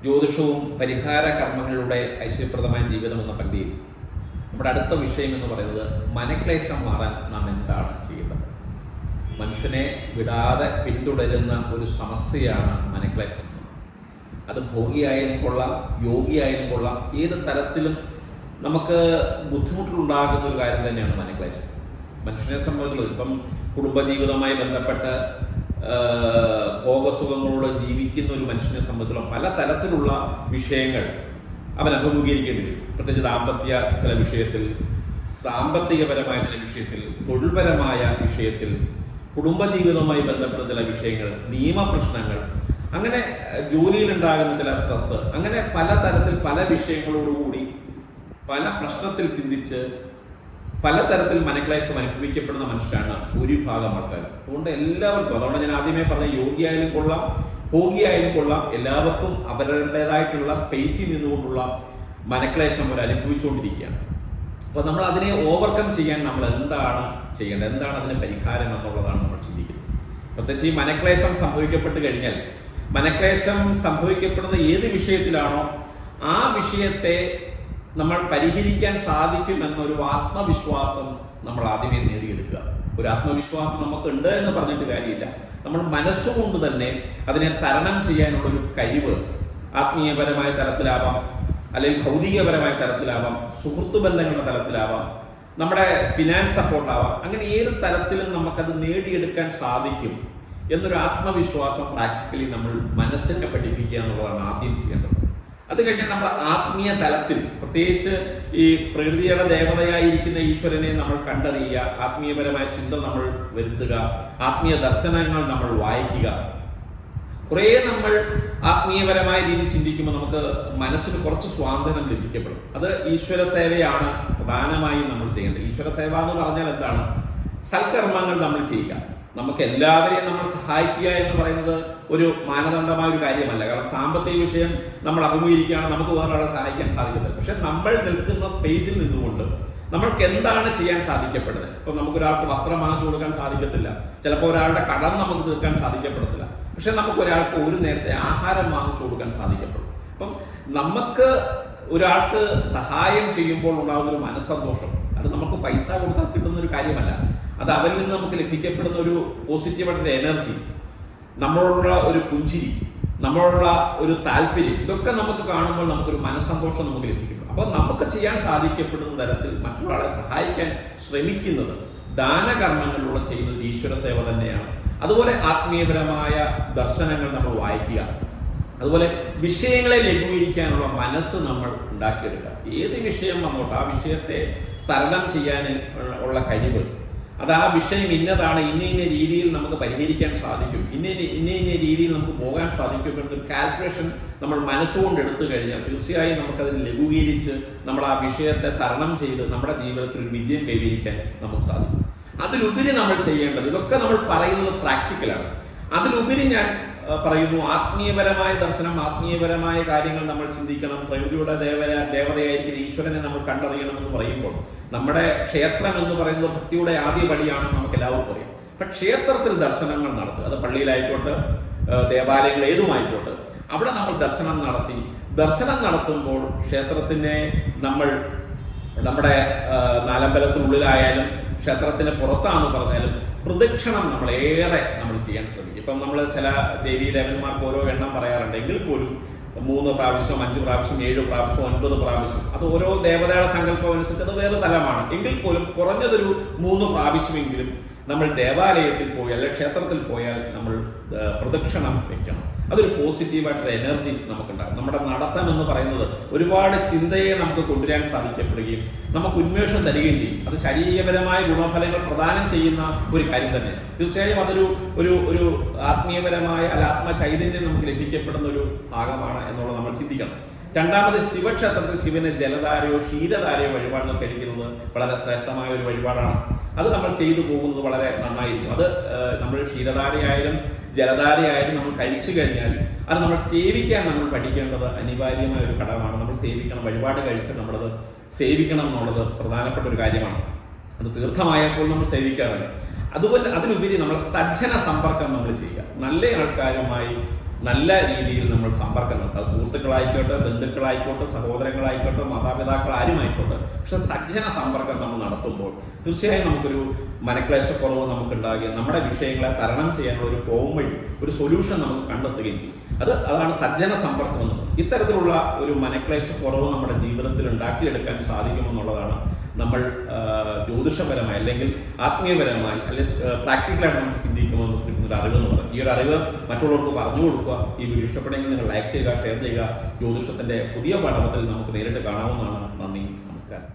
ജ്യോതിഷവും പരിഹാര കർമ്മങ്ങളുടെ ഐശ്വര്യപ്രദമായ ജീവിതം എന്ന പങ്ക്തിയിൽ നമ്മുടെ അടുത്ത വിഷയം എന്ന് പറയുന്നത് മനക്ലേശം മാറാൻ നാം എന്താണ് ചെയ്യേണ്ടത്. മനുഷ്യനെ വിടാതെ പിന്തുടരുന്ന ഒരു സമസ്യയാണ് മനക്ലേശം. അത് ഭോഗിയായാലും കൊള്ളാം, യോഗിയായാലും കൊള്ളാം, ഏത് തരത്തിലും നമുക്ക് ബുദ്ധിമുട്ടുണ്ടാകുന്ന ഒരു കാര്യം തന്നെയാണ് മനക്ലേശം. മനുഷ്യനെ സംബന്ധിച്ചുള്ളത് ഇപ്പം കുടുംബജീവിതവുമായി ബന്ധപ്പെട്ട് ഭോഗസുഖങ്ങളോട് ജീവിക്കുന്ന ഒരു മനുഷ്യനെ സംബന്ധിച്ചുള്ള പല തരത്തിലുള്ള വിഷയങ്ങൾ അവൻ അഭിമുഖീകരിക്കേണ്ടി വരും. പ്രത്യേകിച്ച് ദാമ്പത്യ ചില വിഷയത്തിൽ, സാമ്പത്തികപരമായ ചില വിഷയത്തിൽ, തൊഴിൽപരമായ വിഷയത്തിൽ, കുടുംബജീവിതവുമായി ബന്ധപ്പെട്ട ചില വിഷയങ്ങൾ, നിയമപ്രശ്നങ്ങൾ, അങ്ങനെ ജോലിയിലുണ്ടാകുന്ന ചില സ്ട്രെസ്, അങ്ങനെ പലതരത്തിൽ പല വിഷയങ്ങളോടുകൂടി പല പ്രശ്നത്തിൽ ചിന്തിച്ച് പലതരത്തിൽ മനക്ലേശം അനുഭവിക്കപ്പെടുന്ന മനുഷ്യരാണ് ഭൂരിഭാഗം ആൾക്കാർ. അതുകൊണ്ട് എല്ലാവർക്കും, അതുകൊണ്ട് ഞാൻ ആദ്യമേ പറഞ്ഞ യോഗിയായാലും കൊള്ളാം, ഭോഗിയായാലും കൊള്ളാം, എല്ലാവർക്കും അവരുടേതായിട്ടുള്ള സ്പേസിൽ നിന്നുകൊണ്ടുള്ള മനക്ലേശം അവർ അനുഭവിച്ചുകൊണ്ടിരിക്കുകയാണ്. അപ്പോൾ നമ്മൾ അതിനെ ഓവർകം ചെയ്യാൻ നമ്മൾ എന്താണ് ചെയ്യേണ്ടത്, എന്താണ് അതിന് പരിഹാരം എന്നുള്ളതാണ് നമ്മൾ ചിന്തിക്കുന്നത്. പ്രത്യേകിച്ച് ഈ മനക്ലേശം സംഭവിക്കപ്പെട്ട് കഴിഞ്ഞാൽ, മനക്ലേശം സംഭവിക്കപ്പെടുന്ന ഏത് വിഷയത്തിലാണോ ആ വിഷയത്തെ നമ്മൾ പരിഹരിക്കാൻ സാധിക്കും എന്നൊരു ആത്മവിശ്വാസം നമ്മൾ ആദ്യമേ നേടിയെടുക്കുക. ഒരു ആത്മവിശ്വാസം നമുക്കുണ്ട് എന്ന് പറഞ്ഞിട്ട് കാര്യമില്ല. നമ്മൾ മനസ്സുകൊണ്ട് തന്നെ അതിനെ തരണം ചെയ്യാനുള്ളൊരു കഴിവ് ആത്മീയപരമായ തലത്തിലാവാം, അല്ലെങ്കിൽ ഭൗതികപരമായ തലത്തിലാവാം, സുഹൃത്തു ബന്ധങ്ങളുടെ തലത്തിലാവാം, നമ്മുടെ ഫിനാൻസ് സപ്പോർട്ടാവാം, അങ്ങനെ ഏത് തരത്തിലും നമുക്കത് നേടിയെടുക്കാൻ സാധിക്കും എന്നൊരു ആത്മവിശ്വാസം പ്രാക്ടിക്കലി നമ്മൾ മനസ്സിനെ പഠിപ്പിക്കുക എന്നുള്ളതാണ് ആദ്യം ചെയ്യേണ്ടത്. അത് കഴിഞ്ഞാൽ നമ്മൾ ആത്മീയ തലത്തിൽ, പ്രത്യേകിച്ച് ഈ പ്രകൃതിയുടെ ദേവതയായിരിക്കുന്ന ഈശ്വരനെ നമ്മൾ കണ്ടറിയുക, ആത്മീയപരമായ ചിന്ത നമ്മൾ വരുത്തുക, ആത്മീയ ദർശനങ്ങൾ നമ്മൾ വായിക്കുക. കുറേ നമ്മൾ ആത്മീയപരമായ രീതിയിൽ ചിന്തിക്കുമ്പോൾ നമുക്ക് മനസ്സിന് കുറച്ച് സ്വാതന്ത്ര്യം ലഭിക്കപ്പെടും. അത് ഈശ്വര സേവയാണ് പ്രധാനമായും നമ്മൾ ചെയ്യേണ്ടത്. ഈശ്വര സേവ എന്ന് പറഞ്ഞാൽ എന്താണ്? സൽക്കർമ്മങ്ങൾ നമ്മൾ ചെയ്യുക. നമുക്ക് എല്ലാവരെയും നമ്മൾ സഹായിക്കുക എന്ന് പറയുന്നത് ഒരു മാനദണ്ഡമായ ഒരു കാര്യമല്ല. കാരണം സാമ്പത്തിക വിഷയം നമ്മൾ അഭിമുഖീകരിക്കുകയാണ്, നമുക്ക് വേറൊരാളെ സഹായിക്കാൻ സാധിക്കുന്നത്. പക്ഷെ നമ്മൾ നിൽക്കുന്ന സ്പേസിൽ നിന്നുകൊണ്ട് നമ്മൾക്ക് എന്താണ് ചെയ്യാൻ സാധിക്കപ്പെടുന്നത്? ഇപ്പം നമുക്കൊരാൾക്ക് വസ്ത്രം വാങ്ങിച്ചു കൊടുക്കാൻ സാധിക്കത്തില്ല, ചിലപ്പോൾ ഒരാളുടെ കടം നമുക്ക് തീർക്കാൻ സാധിക്കപ്പെടത്തില്ല, പക്ഷെ നമുക്ക് ഒരാൾക്ക് ഒരു നേരത്തെ ആഹാരം വാങ്ങിച്ചു കൊടുക്കാൻ സാധിക്കപ്പെടും. അപ്പം നമുക്ക് ഒരാൾക്ക് സഹായം ചെയ്യുമ്പോൾ ഉണ്ടാകുന്ന ഒരു മനസ്സന്തോഷം, അത് നമുക്ക് പൈസ കൊടുത്താൽ കിട്ടുന്ന ഒരു കാര്യമല്ല. അത് അവരിൽ നിന്ന് നമുക്ക് ലഭിക്കപ്പെടുന്ന ഒരു പോസിറ്റീവായിട്ടുള്ള എനർജി, നമ്മളോടുള്ള ഒരു പുഞ്ചിരി, നമ്മളോടുള്ള ഒരു താല്പര്യം, ഇതൊക്കെ നമുക്ക് കാണുമ്പോൾ നമുക്കൊരു മനസ്സന്തോഷം നമുക്ക് ലഭിക്കും. അപ്പോൾ നമുക്ക് ചെയ്യാൻ സാധിക്കപ്പെടുന്ന തരത്തിൽ മറ്റൊരാളെ സഹായിക്കാൻ ശ്രമിക്കുന്നത്, ദാനകർമ്മങ്ങളിലൂടെ ചെയ്യുന്നത് ഈശ്വര സേവ തന്നെയാണ്. അതുപോലെ ആത്മീയപരമായ ദർശനങ്ങൾ നമ്മൾ വായിക്കുക, അതുപോലെ വിഷയങ്ങളെ ലഘൂകരിക്കാനുള്ള മനസ്സ് നമ്മൾ ഉണ്ടാക്കിയെടുക്കുക. ഏത് വിഷയം വന്നോട്ടെ ആ വിഷയത്തെ തരണം ചെയ്യാൻ ഉള്ള കഴിവ്, അത് ആ വിഷയം ഇന്നതാണ്, ഇന്ന രീതിയിൽ നമുക്ക് പരിഹരിക്കാൻ സാധിക്കും, ഇന്ന രീതിയിൽ നമുക്ക് പോകാൻ സാധിക്കും എന്നൊരു കാൽക്കുലേഷൻ നമ്മൾ മനസ്സുകൊണ്ട് എടുത്തു കഴിഞ്ഞാൽ തീർച്ചയായും നമുക്കതിന് ലഘൂകരിച്ച് നമ്മൾ ആ വിഷയത്തെ തരണം ചെയ്ത് നമ്മുടെ ജീവിതത്തിൽ ഒരു വിജയം കൈവരിക്കാൻ നമുക്ക് സാധിക്കും. അതിലുപരി നമ്മൾ ചെയ്യേണ്ടത്, ഇതൊക്കെ നമ്മൾ പറയുന്നത് പ്രാക്ടിക്കലാണ്, അതിലുപരി ഞാൻ പറയുന്നു ആത്മീയപരമായ ദർശനം, ആത്മീയപരമായ കാര്യങ്ങൾ നമ്മൾ ചിന്തിക്കണം. പ്രകൃതിയുടെ ദേവതയായിരിക്കുന്ന ഈശ്വരനെ നമ്മൾ കണ്ടറിയണമെന്ന് പറയുമ്പോൾ നമ്മുടെ ക്ഷേത്രം എന്ന് പറയുന്നത് ഭക്തിയുടെ ആദ്യ പടിയാണെന്ന് നമുക്ക് എല്ലാവർക്കും അറിയാം. അപ്പം ക്ഷേത്രത്തിൽ ദർശനങ്ങൾ നടത്തുക, അത് പള്ളിയിലായിക്കോട്ടെ, ദേവാലയങ്ങൾ ഏതുമായിക്കോട്ടെ, അവിടെ നമ്മൾ ദർശനം നടത്തുമ്പോൾ ക്ഷേത്രത്തിനെ നമ്മൾ നമ്മുടെ നാലമ്പലത്തിനുള്ളിലായാലും ക്ഷേത്രത്തിന് പുറത്താണെന്ന് പറഞ്ഞാലും പ്രദക്ഷിണം നമ്മളേറെ നമ്മൾ ചെയ്യാൻ ശ്രമിക്കും. ഇപ്പം നമ്മൾ ചില ദേവീദേവന്മാർക്ക് ഓരോ എണ്ണം പറയാറുണ്ട്, എങ്കിൽ പോലും 3 പ്രാവശ്യം, 5 പ്രാവശ്യം, 7 പ്രാവശ്യം, 9 പ്രാവശ്യം, അത് ഓരോ ദേവതയുടെ സങ്കല്പം അനുസരിച്ച് അത് വേറെ തലമാണ്. എങ്കിൽ പോലും കുറഞ്ഞതൊരു 3 പ്രാവശ്യമെങ്കിലും നമ്മൾ ദേവാലയത്തിൽ പോയാൽ അല്ലെങ്കിൽ ക്ഷേത്രത്തിൽ പോയാൽ നമ്മൾ പ്രദക്ഷിണം വെക്കണം. അതൊരു പോസിറ്റീവായിട്ടുള്ള എനർജി നമുക്കുണ്ടാകും. നമ്മുടെ നടത്തം എന്ന് പറയുന്നത് ഒരുപാട് ചിന്തയെ നമുക്ക് കൊണ്ടുവരാൻ സാധിക്കപ്പെടുകയും നമുക്ക് ഉന്മേഷം തരികയും ചെയ്യും. അത് ശാരീരികപരമായ ഗുണഫലങ്ങൾ പ്രദാനം ചെയ്യുന്ന ഒരു കാര്യം തന്നെ. തീർച്ചയായും അതൊരു ഒരു ഒരു ആത്മീയപരമായ അല്ല ആത്മചൈതന്യം നമുക്ക് ലഭിക്കപ്പെടുന്ന ഒരു ഭാഗമാണ് എന്നുള്ളത് നമ്മൾ ചിന്തിക്കണം. രണ്ടാമത്, ശിവക്ഷേത്രത്തിൽ ശിവന് ജലധാരയോ ക്ഷീരധാരയോ വഴിപാടുകൾ കഴിക്കുന്നത് വളരെ ശ്രേഷ്ഠമായ ഒരു വഴിപാടാണ്. അത് നമ്മൾ ചെയ്തു പോകുന്നത് വളരെ നന്നായിരിക്കും. അത് നമ്മൾ ക്ഷീരധാരയായാലും ജലധാരയായാലും നമ്മൾ കഴിച്ചു കഴിഞ്ഞാൽ അത് നമ്മൾ സേവിക്കാൻ നമ്മൾ പഠിക്കേണ്ടത് അനിവാര്യമായ ഒരു ഘടകമാണ്. നമ്മൾ സേവിക്കണം, വഴിപാട് കഴിച്ച് നമ്മളത് സേവിക്കണം എന്നുള്ളത് പ്രധാനപ്പെട്ട ഒരു കാര്യമാണ്. അത് തീർത്ഥമായപ്പോൾ നമ്മൾ സേവിക്കാറുണ്ട്. അതുപോലെ അതിനുപരി നമ്മൾ സജ്ജന സമ്പർക്കം നമ്മൾ ചെയ്യുക. നല്ല ആൾക്കാരുമായി നല്ല രീതിയിൽ നമ്മൾ സമ്പർക്കം നടത്തുക. സുഹൃത്തുക്കളായിക്കോട്ടെ, ബന്ധുക്കളായിക്കോട്ടെ, സഹോദരങ്ങളായിക്കോട്ടെ, മാതാപിതാക്കൾ ആരുമായിക്കോട്ടെ. പക്ഷെ സജ്ജന സമ്പർക്കം നമ്മൾ നടത്തുമ്പോൾ തീർച്ചയായും നമുക്കൊരു മനക്ലേശക്കുറവ് നമുക്കുണ്ടാകുകയും നമ്മുടെ വിഷയങ്ങളെ തരണം ചെയ്യാനുള്ള ഒരു പോംവഴി, ഒരു സൊല്യൂഷൻ നമുക്ക് കണ്ടെത്തുകയും ചെയ്യും. അതാണ് സജ്ജന സമ്പർക്കം എന്ന് പറയുന്നത്. ഇത്തരത്തിലുള്ള ഒരു മനക്ലേശക്കുറവ് നമ്മുടെ ജീവിതത്തിൽ ഉണ്ടാക്കിയെടുക്കാൻ സാധിക്കുമെന്നുള്ളതാണ് നമ്മൾ ജ്യോതിഷപരമായി അല്ലെങ്കിൽ ആത്മീയപരമായി അല്ലെങ്കിൽ പ്രാക്ടിക്കലായിട്ട് നമുക്ക് ചിന്തിക്കുമ്പോൾ കിട്ടുന്നൊരു അറിവ് എന്ന് പറയുന്നത്. ഈ ഒരു അറിവ് മറ്റുള്ളവർക്ക് പറഞ്ഞു കൊടുക്കുക. ഈ വീഡിയോ ഇഷ്ടപ്പെടുമെങ്കിൽ നിങ്ങൾ ലൈക്ക് ചെയ്യുക, ഷെയർ ചെയ്യുക. ജ്യോതിഷത്തിൻ്റെ പുതിയ പഠനത്തിൽ നമുക്ക് നേരിട്ട് കാണാവുന്നതാണ്. നന്ദി, നമസ്കാരം.